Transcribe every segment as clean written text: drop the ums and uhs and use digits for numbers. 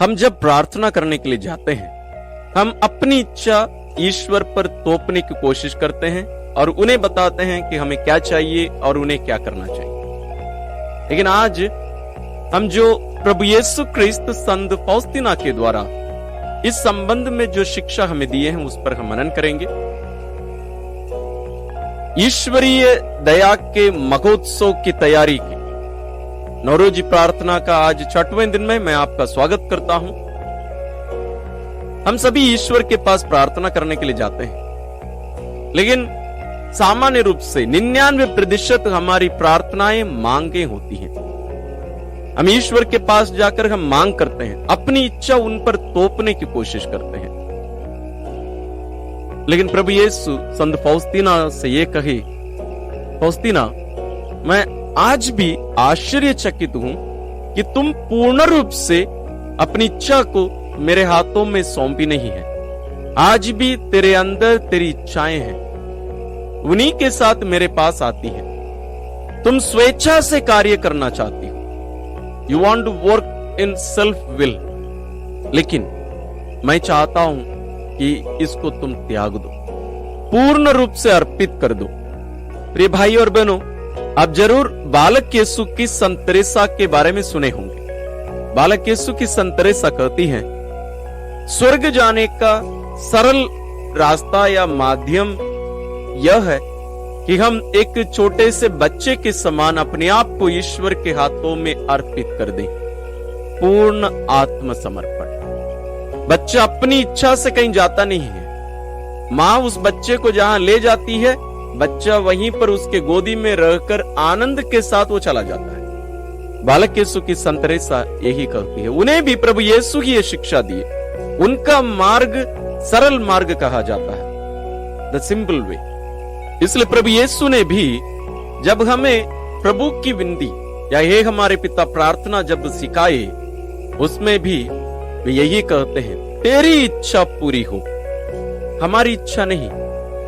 हम जब प्रार्थना करने के लिए जाते हैं, हम अपनी इच्छा ईश्वर पर थोपने की कोशिश करते हैं और उन्हें बताते हैं कि हमें क्या चाहिए और उन्हें क्या करना चाहिए। लेकिन आज हम जो प्रभु यीशु क्रिस्त संत फौस्तीना के द्वारा इस संबंध में जो शिक्षा हमें दिए हैं, उस पर हम मनन करेंगे। ईश्वरीय दया के महोत्सव की तैयारी की नौरोजी प्रार्थना का आज 6वें दिन में मैं आपका स्वागत करता हूं। हम सभी ईश्वर के पास प्रार्थना करने के लिए जाते हैं, लेकिन सामान्य रूप से 99% हमारी प्रार्थनाएं मांगे होती हैं। हम ईश्वर के पास जाकर हम मांग करते हैं, अपनी इच्छा उन पर थोपने की कोशिश करते हैं। लेकिन प्रभु यीशु संत फौस्तीना से ये कहे, फौस्तीना, मैं आज भी आश्चर्यचकित हूं कि तुम पूर्ण रूप से अपनी इच्छा को मेरे हाथों में सौंपी नहीं है। आज भी तेरे अंदर तेरी इच्छाएं हैं, उन्हीं के साथ मेरे पास आती है। तुम स्वेच्छा से कार्य करना चाहती हो, you want to work in self will, लेकिन मैं चाहता हूं कि इसको तुम त्याग दो, पूर्ण रूप से अर्पित कर दो। प्रिय भाई और बहनों, आप जरूर बालक यीशु की संत तेरेसा के बारे में सुने होंगे। बालक यीशु की संत तेरेसा कहती हैं, स्वर्ग जाने का सरल रास्ता या माध्यम यह है कि हम एक छोटे से बच्चे के समान अपने आप को ईश्वर के हाथों में अर्पित कर दें। पूर्ण आत्मसमर्पण। बच्चा अपनी इच्छा से कहीं जाता नहीं है। मां उस बच्चे को जहां ले जाती है, बच्चा वहीं पर उसके गोदी में रहकर आनंद के साथ वो चला जाता है। बालक यीशु की संत तेरेसा यही कहती है। उन्हें भी प्रभु यीशु की ये शिक्षा दी। उनका मार्ग सरल मार्ग कहा जाता है, द सिंपल वे। इसलिए प्रभु यीशु ने भी जब हमें प्रभु की विनती या हे हमारे पिता प्रार्थना जब सिखाए, उसमें भी वे यही कहते हैं, तेरी इच्छा पूरी हो, हमारी इच्छा नहीं।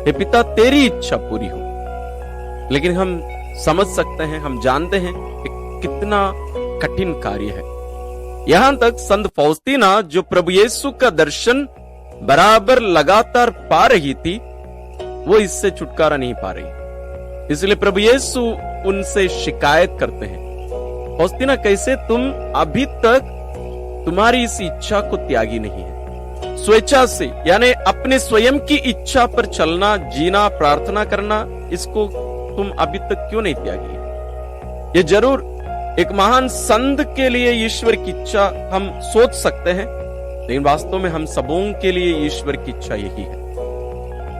हे पिता, तेरी इच्छा पूरी हो। लेकिन हम समझ सकते हैं, हम जानते हैं कि कितना कठिन कार्य है। यहां तक संत फौस्तीना, जो प्रभु यीशु का दर्शन बराबर लगातार पा रही थी, वो इससे छुटकारा नहीं पा रही। इसलिए प्रभु यीशु उनसे शिकायत करते हैं, फौस्तीना, कैसे तुम अभी तक तुम्हारी इस इच्छा को त्यागी नहीं है। स्वेच्छा से यानी अपने स्वयं की इच्छा पर चलना, जीना, प्रार्थना करना, इसको तुम अभी तक क्यों नहीं त्यागी? ये जरूर एक महान संत के लिए ईश्वर की इच्छा हम सोच सकते हैं, लेकिन वास्तव में हम सबों के लिए ईश्वर की इच्छा यही है।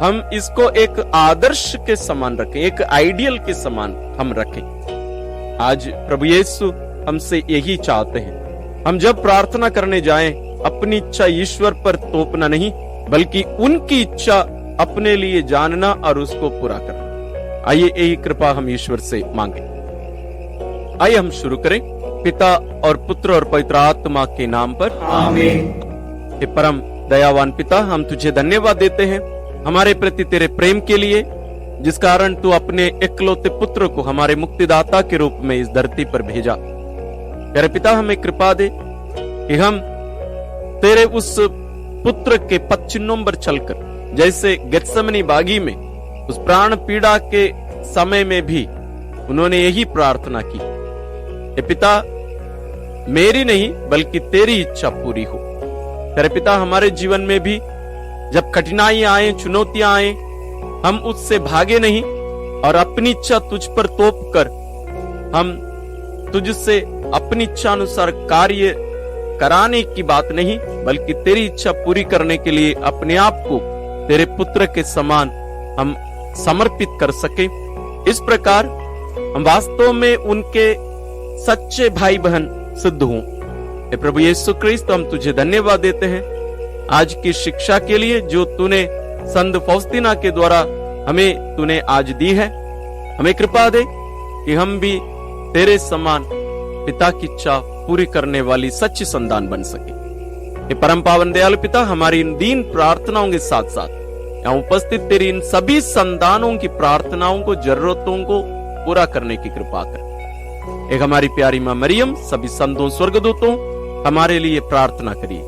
हम इसको एक आदर्श के समान रखें, एक आइडियल के समान हम रखें। आज प्रभु यीशु हमसे यही चाहते हैं। हम जब प्रार्थना करने जाएं, अपनी इच्छा ईश्वर पर थोपना नहीं, बल्कि उनकी इच्छा अपने लिए जानना और उसको पूरा करना। आइए यही कृपा हम ईश्वर से मांगे। आइए हम शुरू करें। पिता और पुत्र और पवित्र आत्मा के नाम पर, आमीन। हे परम दयावान पिता, हम तुझे धन्यवाद देते हैं हमारे प्रति तेरे प्रेम के लिए, जिस कारण तू अपने इकलौते पुत्र को हमारे मुक्तिदाता के रूप में इस धरती पर भेजा। प्यारे पिता, हमें कृपा दे कि हम तेरे उस पुत्र के पद चिन्हों पर चलकर, जैसे गेत्सेमनी बागी में उस प्राण पीड़ा के समय में भी उन्होंने यही प्रार्थना की, हे पिता, मेरी नहीं बल्कि तेरी इच्छा पूरी हो। तेरे पिता, हमारे जीवन में भी जब कठिनाइयां आए, चुनौतियां आए, हम उससे भागे नहीं और अपनी इच्छा तुझ पर थोप कर हम तुझसे अपनी इच्छा अनुसार कार्य कराने की बात नहीं, बल्कि तेरी इच्छा पूरी करने के लिए अपने आप को तेरे पुत्र के समान हम समर्पित कर सके। इस प्रकार हम वास्तव में उनके सच्चे भाई बहन सिद्ध हों। हे प्रभु यीशु क्रिस्त, हम तुझे धन्यवाद देते हैं आज की शिक्षा के लिए जो तूने संत फौस्तीना के द्वारा हमें तूने आज दी है। हमें कृपा दे कि हम भी तेरे समान पिता की इच्छा पूरी करने वाली सच्ची संतान बन सके। हे परम पावन दयालु पिता, हमारी इन दीन प्रार्थनाओं के साथ साथ यहाँ उपस्थित तेरी इन सभी संतानों की प्रार्थनाओं को, जरूरतों को पूरा करने की कृपा कर। एक हमारी प्यारी मां मरियम, सभी संतों, स्वर्गदूतों हमारे लिए प्रार्थना करिए।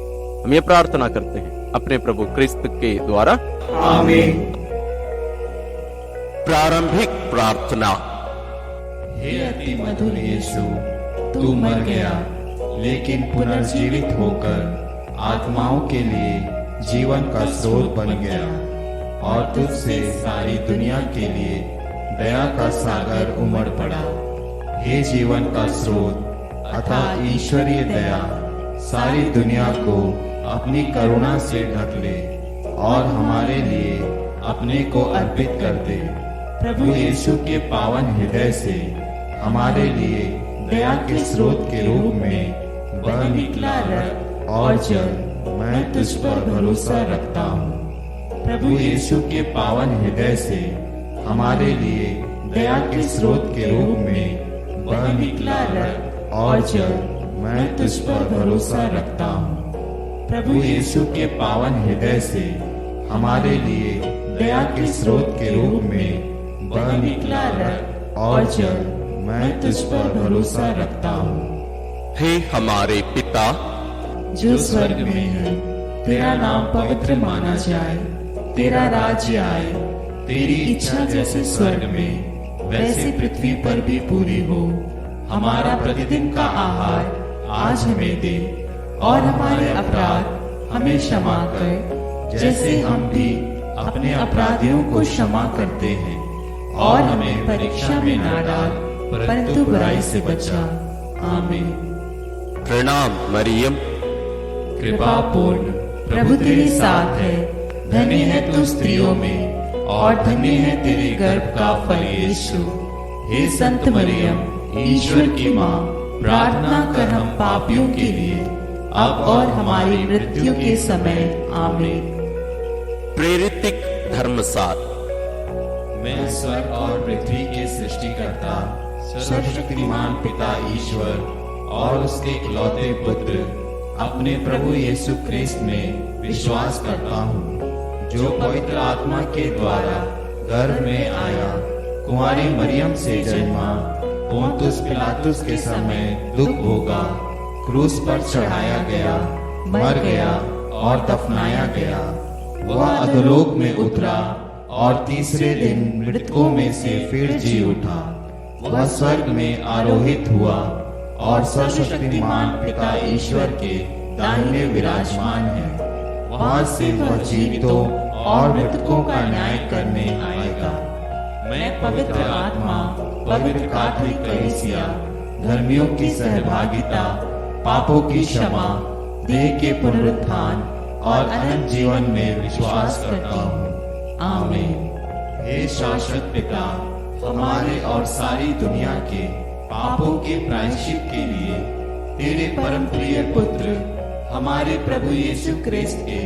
हम ये प्रार्थना करते हैं अपने प्रभु क्रिस्त के द्वारा, आमीन। प्रारंभिक प्रार्थना। हे अति मधुर यीशु, तू मर गया लेकिन पुनर्जीवित होकर आत्माओं के लिए जीवन का स्रोत बन गया और तुझसे सारी दुनिया के लिए दया का सागर उमड़ पड़ा। हे जीवन का स्रोत अतः ईश्वरीय दया सारी दुनिया को अपनी करुणा से ढक ले और हमारे लिए अपने को अर्पित कर दे। प्रभु यीशु के पावन हृदय से हमारे लिए दया के स्रोत के रूप में बह निकला रक्त और जल मैं तुझ पर भरोसा रखता हूँ। प्रभु यीशु के पावन हृदय से हमारे लिए दया के स्रोत के रूप में बह निकला रक्त और जल मैं तुझ पर भरोसा रखता हूँ। प्रभु यीशु के पावन हृदय से हमारे लिए दया के स्रोत के रूप में बह निकला रक्त और जल मैं तुझ पर भरोसा रखता हूँ। हे हमारे पिता जो स्वर्ग में है, तेरा नाम पवित्र माना जाए, तेरा राज्य आए, तेरी इच्छा जैसे स्वर्ग में वैसे पृथ्वी पर भी पूरी हो। हमारा प्रतिदिन का आहार आज हमें दे और हमारे अपराध हमें क्षमा कर जैसे हम भी अपने अपराधियों को क्षमा करते हैं और हमें परीक्षा में ना डाल परंतु बुराई से बचा। आमीन। प्रणाम मरियम, कृपा पूर्ण प्रभु तेरे साथ है, धन्य है तू स्त्रियों में और धन्य है तेरे गर्भ का फल यीशु। हे संत मरियम, ईश्वर की माँ, प्रार्थना कर हम पापियों के लिए अब और हमारी मृत्यु के समय। आमीन। प्रेरितिक धर्मसार। मैं स्वर्ग और पृथ्वी के सृष्टिकर्ता सर्वशक्तिमान पिता ईश्वर और उसके इकलौते पुत्र अपने प्रभु यीशु क्रिस्त में विश्वास करता हूँ, जो पवित्र आत्मा के द्वारा गर्भ में आया, कुंवारी मरियम से जन्मा, पोंतुस पिलातुस के समय दुख भोगा, क्रूस पर चढ़ाया गया, मर गया और दफनाया गया। वह अधोलोक में उतरा और तीसरे दिन मृतकों में से फिर जी उठा। वह स्वर्ग में आरोहित हुआ और सर्वशक्तिमान पिता ईश्वर के दाहिने विराजमान है। वहां से वह जीवितों और मृतकों का न्याय करने आएगा। मैं पवित्र आत्मा, पवित्र कैथोलिक कलीसिया, धर्मियों की सहभागिता, पापों की क्षमा, देह के पुनरुत्थान और अनंत जीवन में विश्वास करता हूँ। आमीन। हे शाश्वत पिता, हमारे और सारी दुनिया के पापों के प्रायश्चित के लिए तेरे परम प्रिय पुत्र हमारे प्रभु यीशु क्रिस्त के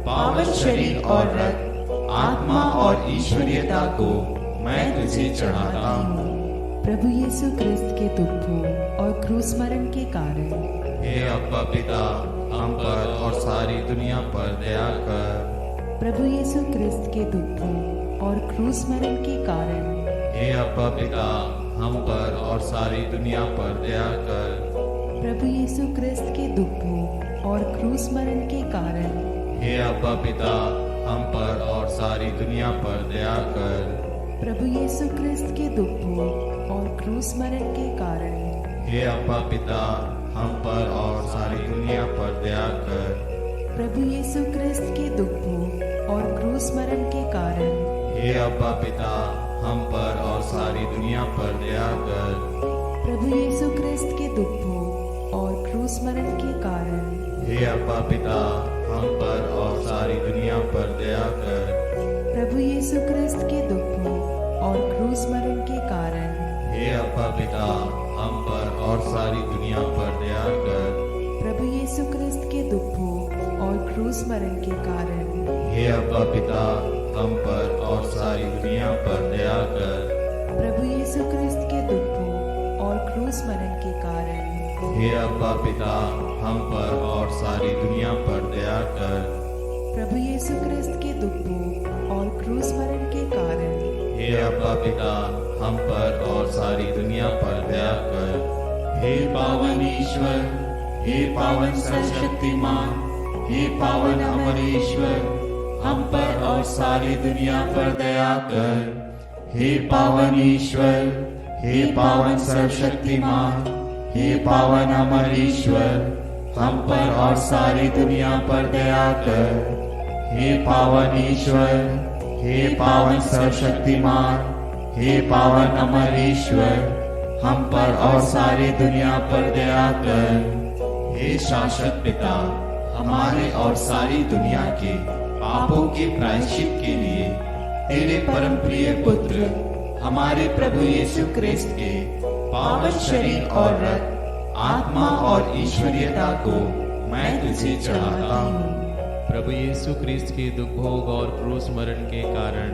पावन शरीर और रक्त, आत्मा और ईश्वरीयता को मैं तुझे चढ़ाता हूँ। प्रभु यीशु क्रिस्त के दुखों और क्रूस मरण के कारण हे अब्बा पिता, हम पर और सारी दुनिया पर दया कर। प्रभु यीशु क्रिस्त के दुखों और क्रूस मरण के कारण हे अब्बा पिता, हम पर और सारी दुनिया पर दया कर। प्रभु यीशु क्रिस्त के दुखों और क्रूस मरण के कारण हे अब्बा पिता, हम पर और सारी दुनिया पर दया कर। प्रभु यीशु क्रिस्त के दुखों और क्रूस मरण के कारण हे अब्बा पिता, हम पर और सारी दुनिया पर दया कर। प्रभु यीशु क्रिस्त के दुखों और क्रूस मरण के कारण हे अब्बा पिता, हम पर और सारी दुनिया पर दया कर। प्रभु यीशु क्रिस्त के दुखों और क्रूस मरण के कारण हे अब्बा पिता, हम पर और सारी दुनिया पर दया कर। प्रभु यीशु क्रिस्त के दुखों और क्रूस मरण के कारण हे अब्बा पिता, हम पर और सारी दुनिया पर दया कर। प्रभु यीशु क्रिस्त के दुखों और क्रूस मरण के कारण हे अब्बा पिता, हम पर और सारी दुनिया पर दया कर। प्रभु यीशु क्रिस्त के दुखों और क्रूस मरण के कारण हे अब्बा पिता, हम पर और सारी दुनिया पर दया कर। प्रभु यीशु क्रिस्त के दुखों और क्रूस मरण के कारण हे अब्बा पिता, हम पर और सारी दुनिया पर दया कर। हे पावन ईश्वर, हे पावन सर्वशक्तिमान, हे पावन अमर ईश्वर, हम पर और सारी दुनिया पर दया कर। हे पावन ईश्वर, हे पावन सर्वशक्तिमान, हे पावन अमर ईश्वर, हम पर और सारी दुनिया पर दया कर। हे पावन ईश्वर, हे पावन सर्वशक्तिमान, हे पावन अमर ईश्वर, हम पर और सारी दुनिया पर दया कर। हे शाश्वत पिता, हमारे और सारी दुनिया के पापों के प्रायश्चित के लिए तेरे परम प्रिय पुत्र हमारे प्रभु यीशु क्रिस्त के पावन शरीर और रक्त, आत्मा और ईश्वरीयता को मैं तुझे चढ़ाता हूँ। प्रभु यीशु क्रिस्त के दुख भोग और क्रूस मरण के कारण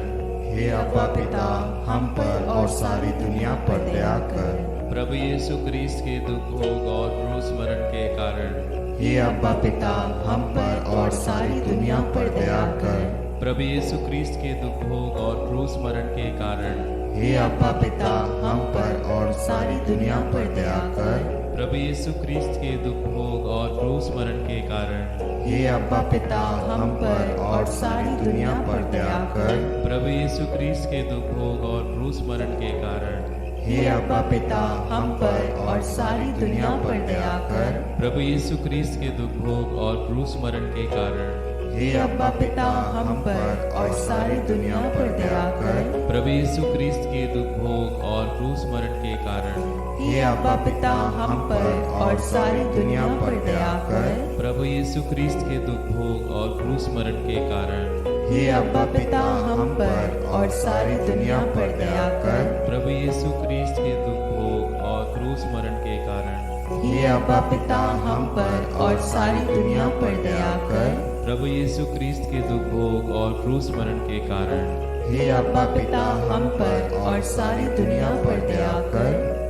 हे अब्बा पिता, हम पर और सारी दुनिया पर दया कर। प्रभु यीशु क्रिस्त के दुख भोग और क्रूस मरण के कारण हे अब्बा पिता, हम पर और सारी दुनिया पर दया कर। प्रभु यीशु क्रिस्त के दुख भोग और क्रूस मरण के कारण हे अब्बा पिता, हम पर और सारी दुनिया पर दया कर। प्रभु यीशु क्रिस्त के दुख भोग और क्रूस मरण के कारण हे अब्बा पिता, हम पर और सारी दुनिया पर दया कर। प्रभु यीशु क्रिस्त के दुख भोग और क्रूस मरण के कारण हे अब्बा पिता, हम पर और सारी दुनिया पर दया कर। प्रभु यीशु क्रिस्त के दुख भोग और क्रूस मरण के कारण हे अब्बा पिता, हम पर और सारी दुनिया पर दया कर। प्रभु यीशु क्रिस्त के दुख भोग और क्रूस मरण के कारण हे अब्बा पिता, हम पर और सारी दुनिया पर दया कर। प्रभु यीशु क्रिस्त के दुख भोग और क्रूस मरण के कारण हे अब्बा पिता, हम पर और सारी दुनिया पर दया कर। प्रभु यीशु क्रिस्त के दुख भोग और क्रूस मरण के कारण हे अब्बा पिता, हम पर और सारी दुनिया पर दया कर। प्रभु यीशु क्रिस्त के दुख भोग और क्रूस मरण के कारण हे अब्बा पिता, हम पर और सारी दुनिया पर दया कर।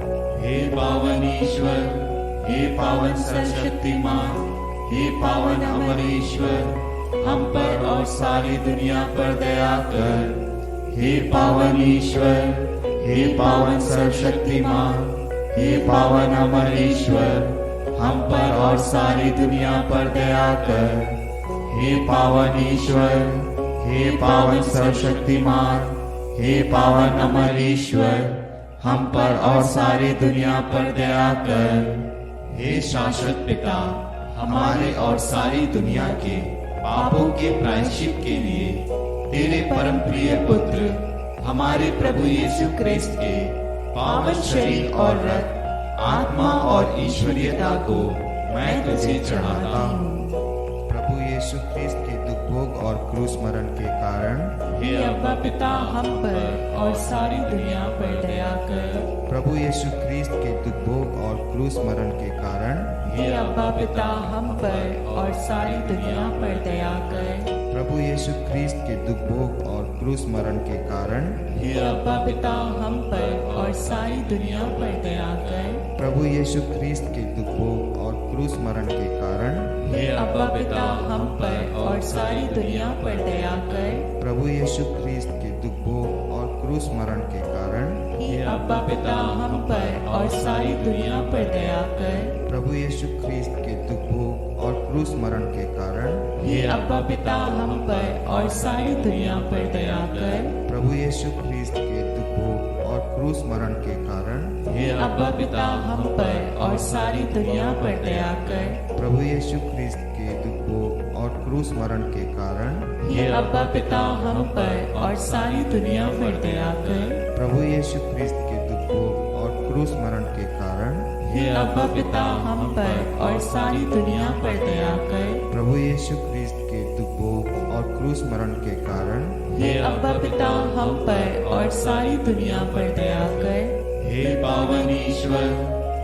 हे पावन ईश्वर, हे पावन सर्वशक्तिमान, हे पावन अमर ईश्वर, हम पर और सारी दुनिया पर दया कर। हे पावन ईश्वर, हे पावन सर्वशक्तिमान, हे पावन अमर ईश्वर, हम पर और सारी दुनिया पर दया कर। हे पावन ईश्वर, हे पावन सर्वशक्तिमान, हे पावन अमर ईश्वर, हम पर और सारी दुनिया पर दया कर। हे शाश्वत पिता, हमारे और सारी दुनिया के पापों के प्रायश्चित के लिए तेरे परम प्रिय पुत्र हमारे प्रभु यीशु क्रिस्त के पावन शरीर और रक्त, आत्मा और ईश्वरीयता को मैं तुझे चढ़ाता हूँ। प्रभु यीशु क्रिस्त के दुख भोग और क्रूस मरण के कारण हे अब्बा पिता, हम पर और सारी दुनिया पर दया कर। प्रभु यीशु क्रिस्त के दुख भोग और क्रूस मरण के कारण हे अब्बा पिता, हम पर और सारी दुनिया पर दया कर। प्रभु यीशु क्रिस्त के दुख भोग और क्रूस मरण के कारण हे अब्बा पिता, हम पर और सारी दुनिया पर दया कर। प्रभु यीशु क्रिस्त के दुख भोग और क्रूस मरण के कारण हे अब्बा पिता, हम पर और सारी दुनिया पर दया कर। प्रभु यीशु क्रिस्त के दुख भोग और क्रूस मरण के कारण हे अब्बा पिता, हम पर और सारी दुनिया पर दया कर। प्रभु यीशु क्रिस्त के दुख भोग और क्रूस मरण के कारण हे अब्बा पिता, हम पर और सारी दुनिया पर दया कर। प्रभु यीशु क्रिस्त के दुख भोग और क्रूस मरण के कारण हे अब्बा पिता, हम पर और सारी दुनिया पर दया कर। प्रभु यीशु क्रिस्त के दुख भोग और क्रूस मरण के कारण हे अब्बा पिता, हम पर और सारी दुनिया पर दया कर। प्रभु यीशु क्रिस्त के दुख भोग और क्रूस मरण के कारण हे अब्बा पिता, हम पर और सारी दुनिया पर दया कर। प्रभु यीशु क्रिस्त के दुख भोग और क्रूस मरण के कारण हे अब्बा पिता, हम पर और सारी दुनिया पर दया कर। हे पावन ईश्वर,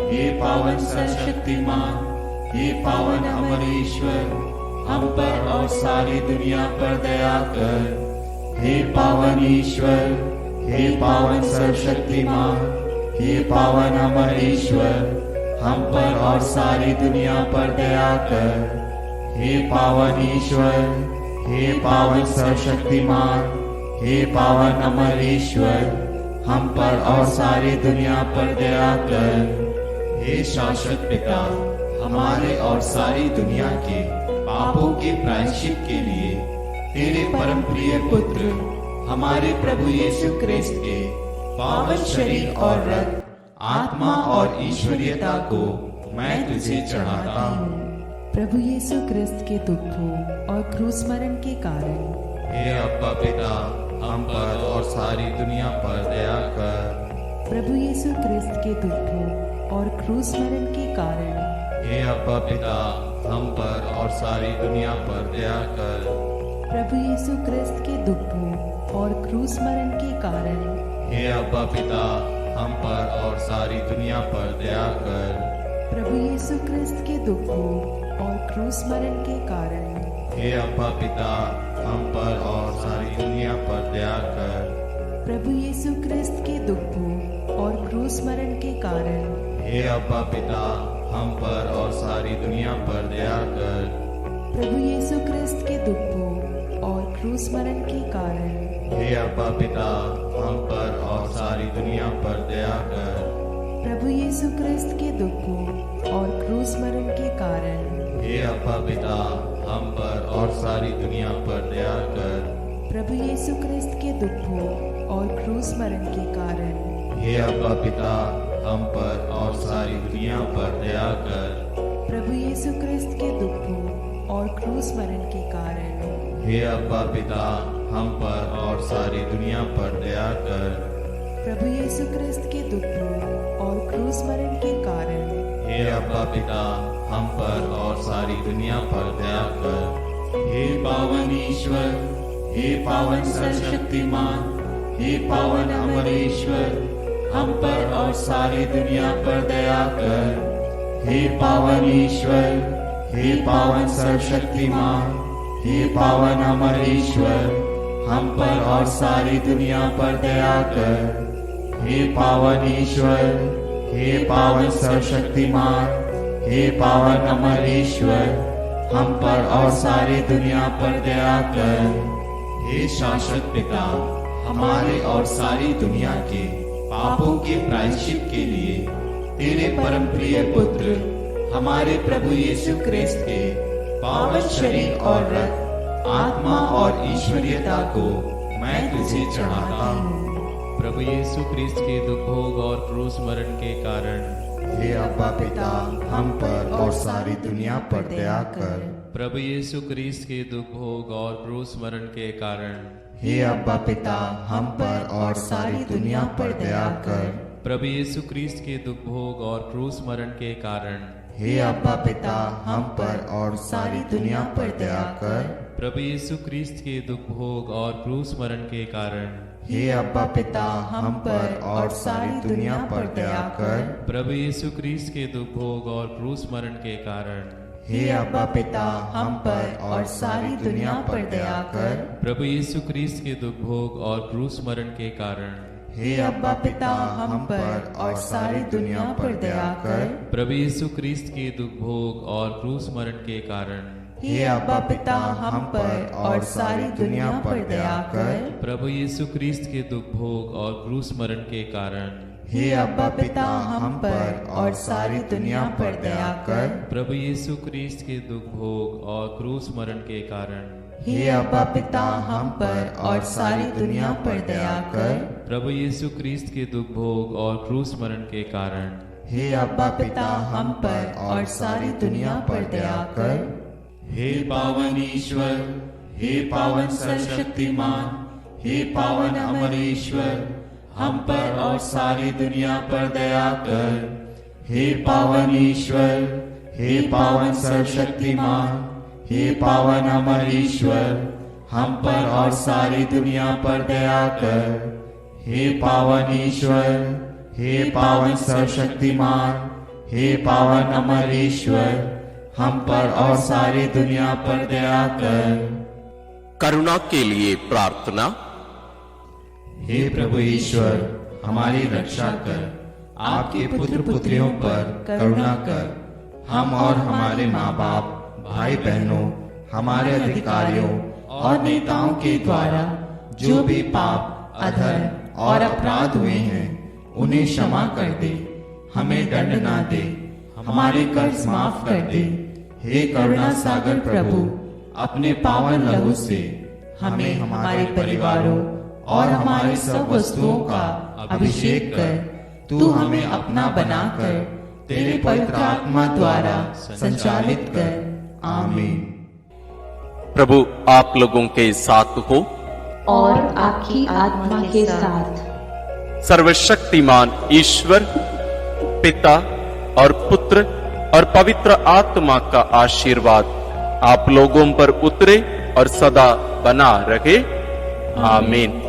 हे पावन सर्वशक्तिमान, हे पावन अमर ईश्वर, हम पर और सारी दुनिया पर दया कर। हे पावन ईश्वर, हे पावन सर्वशक्तिमान, हे पावन अमर ईश्वर, हम पर और सारी दुनिया पर दया कर। हे पावन ईश्वर, हे पावन सर्वशक्तिमान, हे पावन अमर ईश्वर, हम पर और सारी दुनिया पर दया कर। हे शाश्वत पिता, हमारे और सारी दुनिया के पापों के प्रायश्चित के लिए तेरे परम प्रिय पुत्र हमारे प्रभु यीशु क्रिस्त के पावन शरीर और रक्त, आत्मा और ईश्वरीयता को मैं तुझे चढ़ाता हूँ। प्रभु यीशु क्रिस्त के दुखों और क्रूस मरण के कारण हे अब्बा पिता, हम पर और सारी दुनिया पर दया कर। प्रभु यीशु क्रिस्त के दुखों और क्रूस मरण के कारण हे अब्बा पिता, हम पर और सारी दुनिया पर दया कर। प्रभु यीशु क्रिस्त के दुखों और क्रूस मरण के कारण हे अब्बा पिता, हम पर और सारी दुनिया पर दया कर। प्रभु यीशु क्रिस्त के दुखों और क्रूस मरण के कारण हे अब्बा पिता, हम पर और सारी दुनिया पर दया कर। प्रभु यीशु क्रिस्त के दुखों और क्रूस मरण के कारण हे अब्बा पिता, हम पर और सारी दुनिया पर दया कर। प्रभु यीशु क्रिस्त के दुखों और क्रूस मरण के कारण हे अब्बा पिता, हम पर और सारी दुनिया पर दया कर। प्रभु यीशु क्रिस्त के दुखों और क्रूस मरण के कारण हे अब्बा पिता, हम पर और सारी दुनिया पर दया कर। प्रभु यीशु क्रिस्त के दुखों और क्रूस मरण के कारण हे अब्बा पिता, हम पर और सारी दुनिया पर दया कर। प्रभु यीशु क्रिस्त के दुखों और क्रूस मरण के कारण हे अब्बा पिता, हम पर और सारी दुनिया पर दया कर। प्रभु यीशु क्रिस्त के दुखों और क्रूस मरण के कारण हे अब्बा पिता, हम पर और सारी दुनिया पर दया कर। हे पावन ईश्वर, हे पावन सर्वशक्तिमान, हे पावन अमर ईश्वर, हम पर और सारी दुनिया पर दया कर। हे पावन ईश्वर, हे पावन सर्वशक्तिमान, हे पावन अमर ईश्वर, हम पर और सारी दुनिया पर दया कर। हे पावन ईश्वर, हे पावन सर्वशक्तिमान, हे पावन अमर ईश्वर, हम पर और सारी दुनिया पर दया कर। हे शाश्वत पिता, हमारे और सारी दुनिया के पापों के प्रायश्चित के लिए तेरे परम प्रिय पुत्र हमारे प्रभु यीशु क्रिस्त के पावन शरीर और रक्त, आत्मा और ईश्वरीयता को मैं तुझे चढ़ाता हूँ। प्रभु यीशु क्रिस्त के दुख भोग और क्रूस मरण के कारण हे अब्बा पिता, हम पर और सारी दुनिया पर दया कर। प्रभु यीशु क्रिस्त के दुख भोग और क्रूस मरण के कारण हे अब्बा पिता, हम पर और सारी दुनिया पर दया कर। प्रभु यीशु क्रिस्त के दुख भोग और क्रूस मरण के कारण हे अब्बा पिता, हम पर और सारी दुनिया पर दया कर। प्रभु यीशु क्रिस्त के दुख भोग और क्रूस मरण के कारण हे अब्बा पिता, हम पर और सारी दुनिया पर दया कर। प्रभु यीशु क्रिस्त के दुख भोग और क्रूस मरण के कारण हे अब्बा पिता, हम पर और सारी दुनिया पर दया कर। प्रभु यीशु क्रिस्त के दुख भोग और क्रूस मरण के कारण हे अब्बा पिता, हम पर और सारी दुनिया पर दया कर। प्रभु यीशु क्रिस्त के दुख भोग और क्रूस मरण के कारण हे अब्बा पिता, हम पर और सारी दुनिया पर दया कर। प्रभु यीशु क्रिस्त के दुख भोग और क्रूस मरण के कारण हे अब्बा पिता, हम पर और सारी दुनिया पर दया कर। प्रभु यीशु क्रिस्त के दुख भोग और क्रूस मरण के कारण हे अब्बा पिता, हम पर और सारी दुनिया पर दया कर। प्रभु यीशु क्रिस्त के दुख भोग और क्रूस मरण के कारण हे अब्बा पिता, हम पर और सारी दुनिया पर दया कर। हे पावन ईश्वर, हे पावन सर्वशक्तिमान, हे पावन अमर ईश्वर, हम पर और सारी दुनिया पर दया कर। हे पावन ईश्वर, हे पावन सर्वशक्तिमान, हे पावन अमर ईश्वर, हम पर और सारी दुनिया पर दया कर। हे पावन ईश्वर, हे पावन सर्वशक्तिमान, हे पावन अमर ईश्वर, हम पर और सारी दुनिया पर दया कर। करुणा के लिए प्रार्थना। हे प्रभु ईश्वर, हमारी रक्षा कर, आपके पुत्र पुत्रियों पर करुणा कर। हम और हमारे माँ बाप, भाई बहनों, हमारे अधिकारियों और नेताओं के द्वारा जो भी पाप, अधर्म और अपराध हुए हैं, उन्हें क्षमा कर दे। हमें दंड ना दे, हमारे कर्ज माफ कर दे। हे करुणा सागर प्रभु, अपने पावन लहू से हमें, हमारे परिवारों और हमारी सब वस्तुओं का अभिषेक कर तू हमें अपना बनाकर तेरे पवित्र आत्मा द्वारा संचालित कर। आमीन। प्रभु आप लोगों के साथ हो और आपकी आत्मा के साथ। सर्वशक्तिमान ईश्वर पिता और पुत्र और पवित्र आत्मा का आशीर्वाद आप लोगों पर उतरे और सदा बना रहे। आमीन।